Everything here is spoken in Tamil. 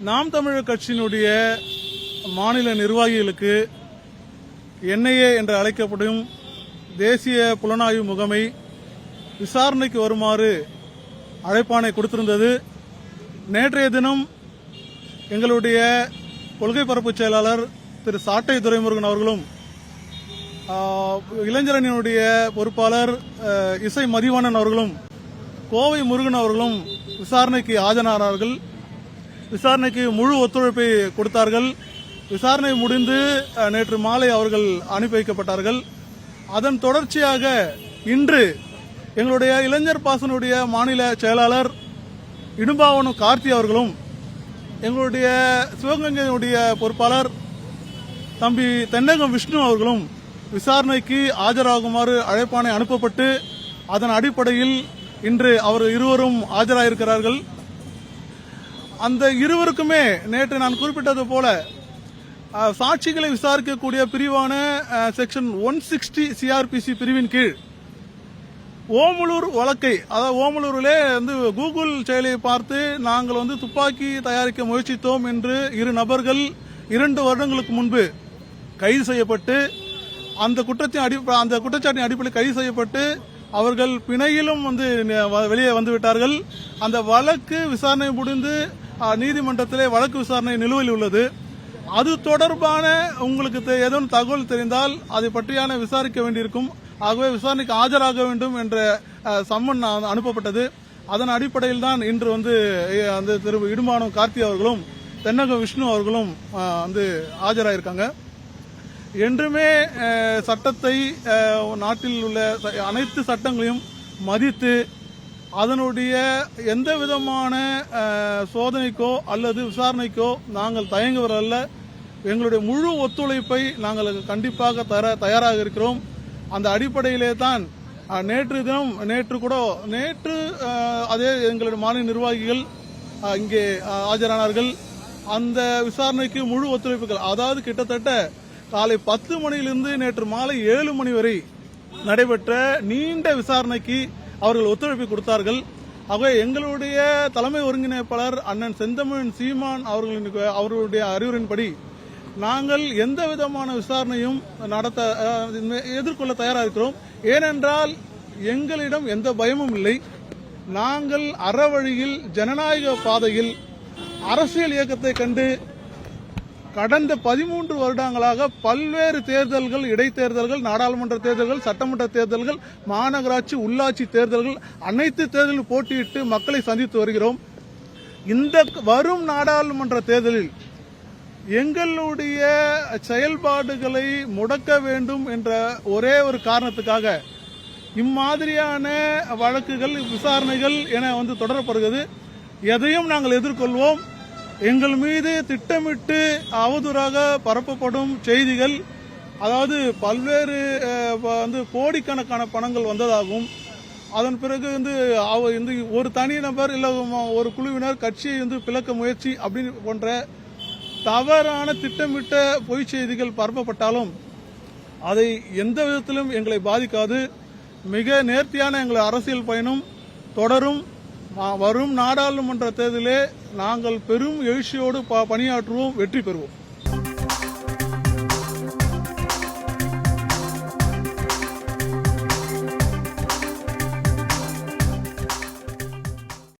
நாம் தமிழர் கட்சியினுடைய மாநில நிர்வாகிகளுக்கு என்ஐஏ என்று அழைக்கப்படும் தேசிய புலனாய்வு முகமை விசாரணைக்கு வருமாறு அழைப்பாணை கொடுத்திருந்தது. நேற்றைய தினம் எங்களுடைய கொள்கை பரப்பு செயலாளர் திரு சாட்டை துரைமுருகன் அவர்களும் இளைஞரணியினுடைய பொறுப்பாளர் இசை மதிவாணன் அவர்களும் கோவை முருகன் அவர்களும் விசாரணைக்கு ஆஜரானார்கள். விசாரணைக்கு முழு ஒத்துழைப்பை கொடுத்தார்கள். விசாரணை முடிந்து நேற்று மாலை அவர்கள் அனுப்பி வைக்கப்பட்டார்கள். அதன் தொடர்ச்சியாக இன்று எங்களுடைய இளைஞர் பாசனுடைய மாநில செயலாளர் இடும்பாவனம் கார்த்தி அவர்களும் எங்களுடைய சிவகங்கையினுடைய பொறுப்பாளர் தம்பி தென்னகம் விஷ்ணு அவர்களும் விசாரணைக்கு ஆஜராகுமாறு அழைப்பாணை அனுப்பப்பட்டு அதன் அடிப்படையில் இன்று அவர் இருவரும் ஆஜராயிருக்கிறார்கள். அந்த இருவருக்குமே நேற்று நான் குறிப்பிட்டது போல சாட்சிகளை விசாரிக்கக்கூடிய பிரிவான செக்ஷன் 160 சிஆர்பிசி பிரிவின் கீழ் ஓமலூர் வழக்கை, அதாவது ஓமலூரிலே கூகுள் செயலியை பார்த்து நாங்கள் துப்பாக்கி தயாரிக்க முயற்சித்தோம் என்று 2 நபர்கள் 2 வருடங்களுக்கு முன்பு கைது செய்யப்பட்டு அந்த குற்றச்சாட்டின் அடிப்படையில் கைது செய்யப்பட்டு அவர்கள் பிணையிலும் வெளியே வந்துவிட்டார்கள். அந்த வழக்கு விசாரணை முடிந்து நீதிமன்றத்திலே வழக்கு விசாரணை நிலுவையில் உள்ளது. அது தொடர்பான உங்களுக்கு ஏதேனும் தகவல் தெரிந்தால் அதை பற்றியான விசாரிக்க வேண்டியிருக்கும். ஆகவே விசாரணைக்கு ஆஜராக வேண்டும் என்ற சம்மன் அனுப்பப்பட்டது. அதன் அடிப்படையில் தான் இன்று திரு இடும்பாவனம் கார்த்தி அவர்களும் தென்னகம் விஷ்ணு அவர்களும் ஆஜராயிருக்காங்க. என்றுமே சட்டத்தை, நாட்டில் உள்ள அனைத்து சட்டங்களையும் மதித்து அதனுடைய எந்த விதமான சோதனைக்கோ அல்லது விசாரணைக்கோ நாங்கள் தயங்குவதல்ல. எங்களுடைய முழு ஒத்துழைப்பை நாங்கள் கண்டிப்பாக தர தயாராக இருக்கிறோம். அந்த அடிப்படையிலே தான் நேற்று அதே எங்களுடைய மாநில நிர்வாகிகள் இங்கே ஆஜரானார்கள். அந்த விசாரணைக்கு முழு ஒத்துழைப்புகள், அதாவது கிட்டத்தட்ட காலை 10 மணியிலிருந்து நேற்று மாலை 7 மணி வரை நடைபெற்ற நீண்ட விசாரணைக்கு அவர்கள் ஒத்துழைப்பு கொடுத்தார்கள். ஆகவே எங்களுடைய தலைமை ஒருங்கிணைப்பாளர் அண்ணன் செந்தமிழன் சீமான் அவர்களுடைய அறிவுரையின்படி நாங்கள் எந்த விதமான விசாரணையும் எதிர்கொள்ள தயாராக இருக்கிறோம். ஏனென்றால் எங்களிடம் எந்த பயமும் இல்லை. நாங்கள் அறவழியில் ஜனநாயக பாதையில் அரசியல் இயக்கத்தை கண்டு கடந்த 13 வருடங்களாக பல்வேறு தேர்தல்கள், இடைத்தேர்தல்கள், நாடாளுமன்ற தேர்தல்கள், சட்டமன்ற தேர்தல்கள், மாநகராட்சி, உள்ளாட்சி தேர்தல்கள், அனைத்து தேர்தலில் போட்டியிட்டு மக்களை சந்தித்து வருகிறோம். இந்த வரும் நாடாளுமன்ற தேர்தலில் எங்களுடைய செயல்பாடுகளை முடக்க வேண்டும் என்ற ஒரே ஒரு காரணத்துக்காக இம்மாதிரியான வழக்குகள், விசாரணைகள் என தொடரப்படுகிறது. எதையும் நாங்கள் எதிர்கொள்வோம். எங்கள் மீது திட்டமிட்டு அவதூறாக பரப்பப்படும் செய்திகள், அதாவது பல்வேறு கோடிக்கணக்கான பணங்கள் வந்ததாகவும், அதன் பிறகு ஒரு தனிநபர் இல்ல ஒரு குழுவினர் கட்சியை பிளக்க முயற்சி அப்படின்னு போன்ற தவறான திட்டமிட்ட பொய் செய்திகள் பரப்பப்பட்டாலும் அதை எந்த விதத்திலும் எங்களை பாதிக்காது. மிக நேர்த்தியான எங்கள் அரசியல் பயணம் தொடரும். வரும் நாடாளுமன்ற தேர்தலிலே நாங்கள் பெரும் எழுச்சியோடு பணியாற்றுவோம், வெற்றி பெறுவோம்.